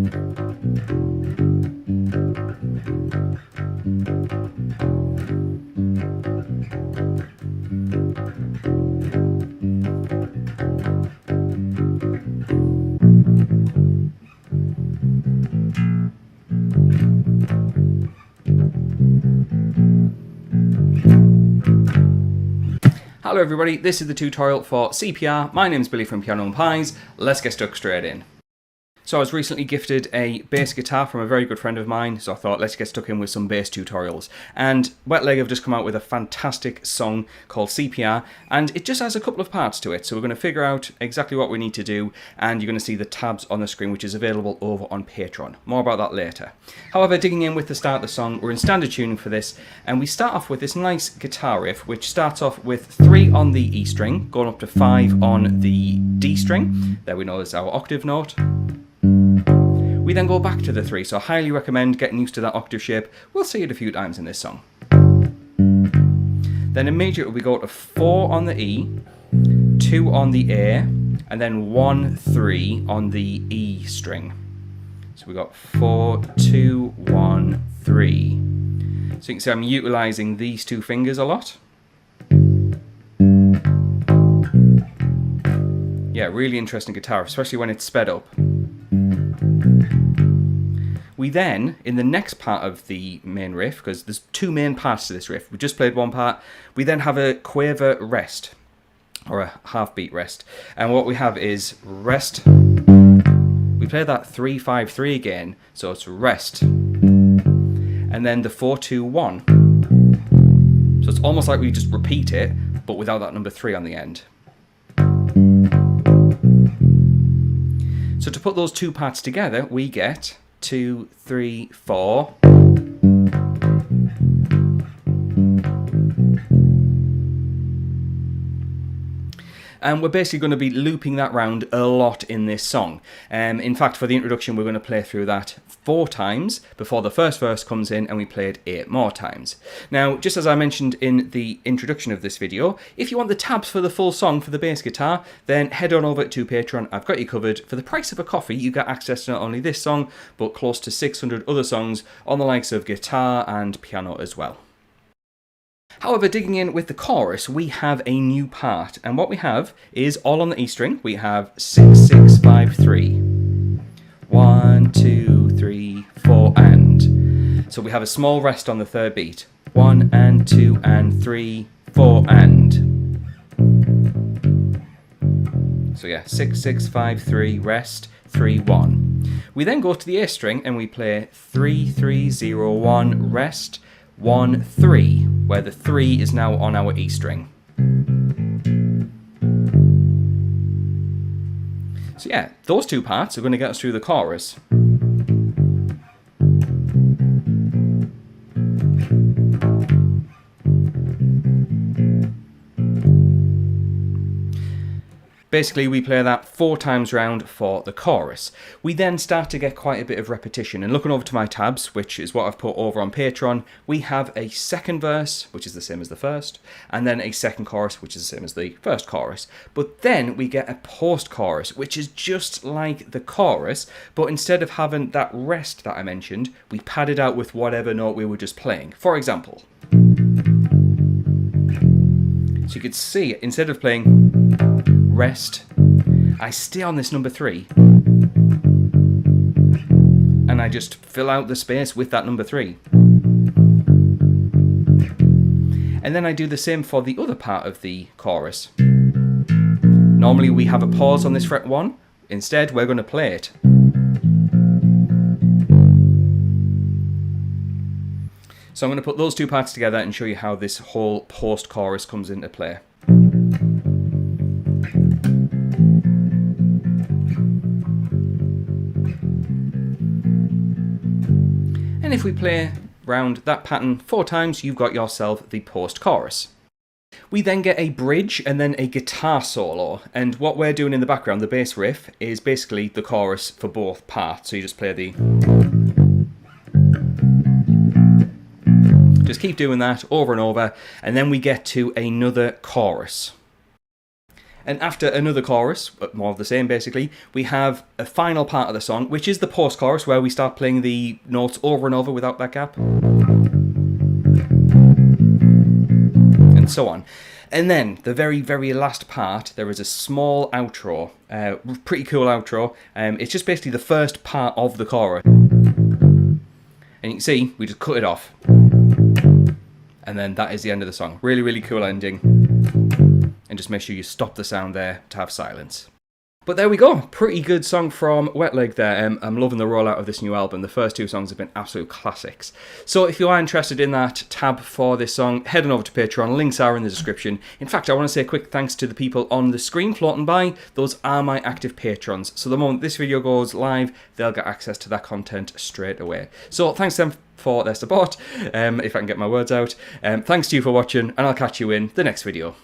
Hello everybody, this is the tutorial for CPR. My name's Billy from Piano and Pies. Let's get stuck straight in. So I was recently gifted a bass guitar from a very good friend of mine, so I thought let's get stuck in with some bass tutorials. And Wet Leg have just come out with a fantastic song called CPR, and it just has a couple of parts to it. So we're going to figure out exactly what we need to do, and you're going to see the tabs on the screen, which is available over on Patreon. More about that later. However, digging in with the start of the song, we're in standard tuning for this, and we start off with this nice guitar riff, which starts off with 3 on the E string, going up to 5 on the D string. There we know is our octave note. We then go back to the 3, so I highly recommend getting used to that octave shape. We'll see it a few times in this song. Then immediately we go to 4 on the E, 2 on the A, and then 1, 3 on the E string. So we got 4, 2, 1, 3. So you can see I'm utilising these 2 fingers a lot. Yeah, really interesting guitar, especially when it's sped up. We then, in the next part of the main riff, because there's 2 main parts to this riff, we just played one part, we then have a quaver rest, or a half beat rest. And what we have is rest, we play that 3-5-3 again, so it's rest, and then the 4-2-1. So it's almost like we just repeat it, but without that number 3 on the end. So to put those 2 parts together, we get 2, 3, 4. And we're basically going to be looping that round a lot in this song. In fact, for the introduction, we're going to play through that 4 times before the first verse comes in, and we play it 8 more times. Now, just as I mentioned in the introduction of this video, if you want the tabs for the full song for the bass guitar, then head on over to Patreon. I've got you covered. For the price of a coffee, you get access to not only this song, but close to 600 other songs on the likes of guitar and piano as well. However, digging in with the chorus, we have a new part, and what we have is all on the E string. We have 6, 6, 5, 3. 1, 2, 3, 4, and. So we have a small rest on the 3rd beat. 1 and 2 and 3, 4 and. So yeah, 6, 6, 5, 3, rest, 3, 1. We then go to the A string and we play 3, 3, 0, 1, rest, 1, 3, where the 3 is now on our E string. So yeah, those 2 parts are going to get us through the chorus. Basically, we play that 4 times round for the chorus. We then start to get quite a bit of repetition, and looking over to my tabs, which is what I've put over on Patreon, we have a 2nd verse, which is the same as the 1st, and then a 2nd chorus, which is the same as the 1st chorus. But then we get a post-chorus, which is just like the chorus, but instead of having that rest that I mentioned, we pad it out with whatever note we were just playing. For example, so you could see, instead of playing rest, I stay on this number 3 and I just fill out the space with that number 3, and then I do the same for the other part of the chorus. Normally we have a pause on this fret 1, instead we're going to play it. So I'm going to put those 2 parts together and show you how this whole post-chorus comes into play. And if we play round that pattern 4 times, you've got yourself the post-chorus. We then get a bridge and then a guitar solo, and what we're doing in the background, the bass riff, is basically the chorus for both parts. So you just play the... Just keep doing that over and over, and then we get to another chorus. And after another chorus, more of the same basically, we have a final part of the song, which is the post-chorus, where we start playing the notes over and over without that gap. And so on. And then, the very, very last part, there is a small outro, pretty cool outro. It's just basically the first part of the chorus. And you can see, we just cut it off. And then that is the end of the song. Really, really cool ending. And just make sure you stop the sound there to have silence. But there we go, pretty good song from Wet Leg there. I'm loving the rollout of this new album. The first two songs have been absolute classics. So if you are interested in that tab for this song, head on over to Patreon, links are in the description. In fact, I want to say a quick thanks to the people on the screen floating by. Those are my active patrons. So the moment this video goes live, they'll get access to that content straight away. So thanks to them for their support, if I can get my words out. Thanks to you for watching, and I'll catch you in the next video.